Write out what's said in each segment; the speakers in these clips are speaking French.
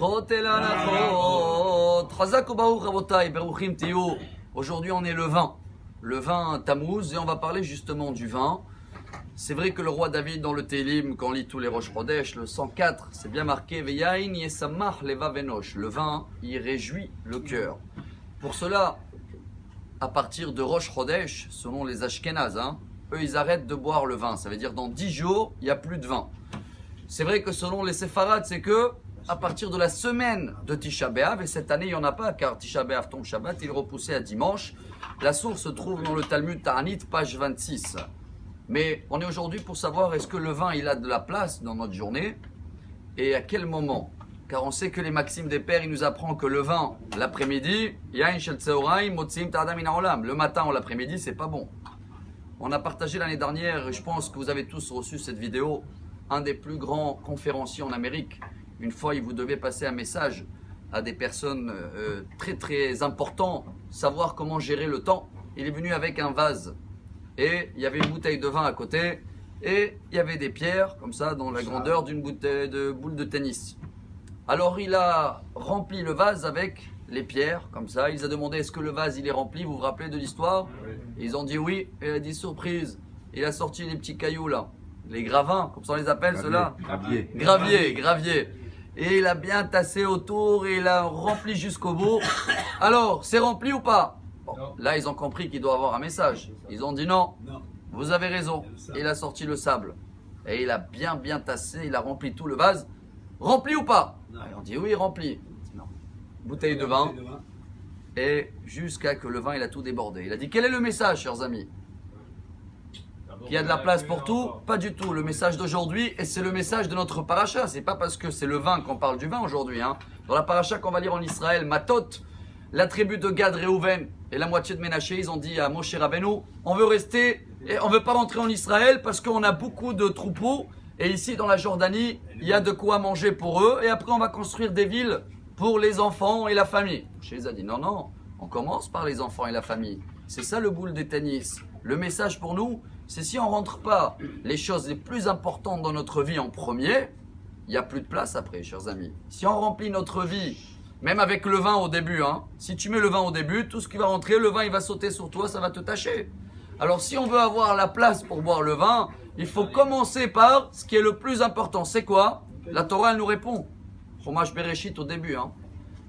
Aujourd'hui, on est le 20 Tammuz, et on va parler justement du vin. C'est vrai que le roi David, dans le Télim, quand on lit tous les Rosh Chodesh, le 104, c'est bien marqué Veyain yesamach levav enosh. Le vin, il réjouit le cœur. Pour cela, à partir de Rosh Chodesh, selon les Ashkénazes, eux, ils arrêtent de boire le vin. Ça veut dire dans 10 jours, il n'y a plus de vin. C'est vrai que selon les Séfarades, c'est que à partir de la semaine de Tisha B'Av, et cette année il n'y en a pas, car Tisha B'Av tombe Shabbat, il est repoussé à dimanche. La source se trouve dans le Talmud Ta'anit, page 26. Mais on est aujourd'hui pour savoir est-ce que le vin il a de la place dans notre journée et à quel moment. Car on sait que les maximes des pères, ils nous apprennent que le vin, l'après-midi, le matin ou l'après-midi, c'est pas bon. On a partagé l'année dernière, et je pense que vous avez tous reçu cette vidéo, un des plus grands conférenciers en Amérique. Une fois, il vous devait passer un message à des personnes très très importantes, savoir comment gérer le temps. Il est venu avec un vase et il y avait une bouteille de vin à côté et il y avait des pierres comme ça dans la grandeur d'une bouteille de boule de tennis. Alors il a rempli le vase avec les pierres comme ça. Il a demandé est-ce que le vase il est rempli, vous vous rappelez de l'histoire? Ils ont dit oui. Et il a dit surprise. Il a sorti les petits cailloux là, les gravins, comme ça on les appelle ceux-là. Gravier. Et il a bien tassé autour et il a rempli jusqu'au bout. Alors, c'est rempli ou pas? Bon, là, ils ont compris qu'il doit avoir un message. Ils ont dit non, vous avez raison. Et il a sorti le sable. Et il a bien tassé, il a rempli tout le vase. Rempli ou pas? Ils ont dit oui, rempli. Bouteille de vin. Et jusqu'à que le vin, il a tout débordé. Il a dit quel est le message, chers amis? Qu'il y a de la place pour tout? Pas du tout. Le message d'aujourd'hui, et c'est le message de notre paracha. C'est pas parce que c'est le vin qu'on parle du vin aujourd'hui. Dans la paracha qu'on va lire en Israël, Matot, la tribu de Gad, Réhouven et la moitié de Ménaché, ils ont dit à Moshe Rabbeinu, on veut rester et on veut pas rentrer en Israël parce qu'on a beaucoup de troupeaux. Et ici, dans la Jordanie, il y a de quoi manger pour eux. Et après, on va construire des villes pour les enfants et la famille. Moshe les a dit, non, on commence par les enfants et la famille. C'est ça le boule des tennis. Le message pour nous, c'est si on ne rentre pas les choses les plus importantes dans notre vie en premier, il n'y a plus de place après, chers amis. Si on remplit notre vie, même avec le vin au début, si tu mets le vin au début, tout ce qui va rentrer, le vin il va sauter sur toi, ça va te tacher. Alors si on veut avoir la place pour boire le vin, il faut commencer par ce qui est le plus important. C'est quoi? La Torah, elle nous répond. Chumash Bereshit au début.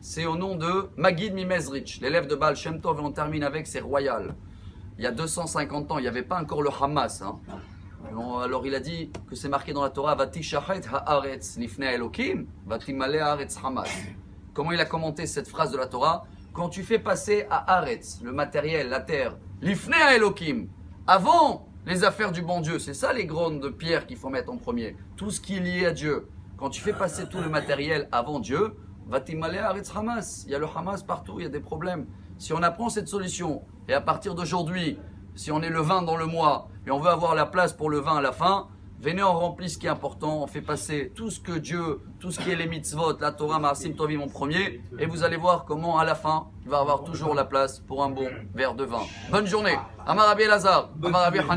C'est au nom de Magid Mimezrich, l'élève de Baal Shem Tov, et on termine avec, c'est royal. Il y a 250 ans, il n'y avait pas encore le Hamas. Alors il a dit que c'est marqué dans la Torah, Vatishachet haaretz lifnei Elokim, vatimale haaretz Hamas. Comment il a commenté cette phrase de la Torah? Quand tu fais passer à Haaretz, le matériel, la terre, lifnei Elokim, avant les affaires du bon Dieu, c'est ça les grandes de pierre qu'il faut mettre en premier. Tout ce qui est lié à Dieu. Quand tu fais passer tout le matériel avant Dieu, vatimale haaretz Hamas. Il y a le Hamas partout, il y a des problèmes. Si on apprend cette solution, et à partir d'aujourd'hui, si on est le 20 dans le mois, et on veut avoir la place pour le 20 à la fin, venez, on remplit ce qui est important, on fait passer tout ce que Dieu, tout ce qui est les mitzvot, la Torah, Maasim Tovim en premier, et vous allez voir comment à la fin, il va avoir toujours la place pour un bon verre de vin. Bonne journée. Amar Rabbi Elazar, Amar Rabbi Hanina.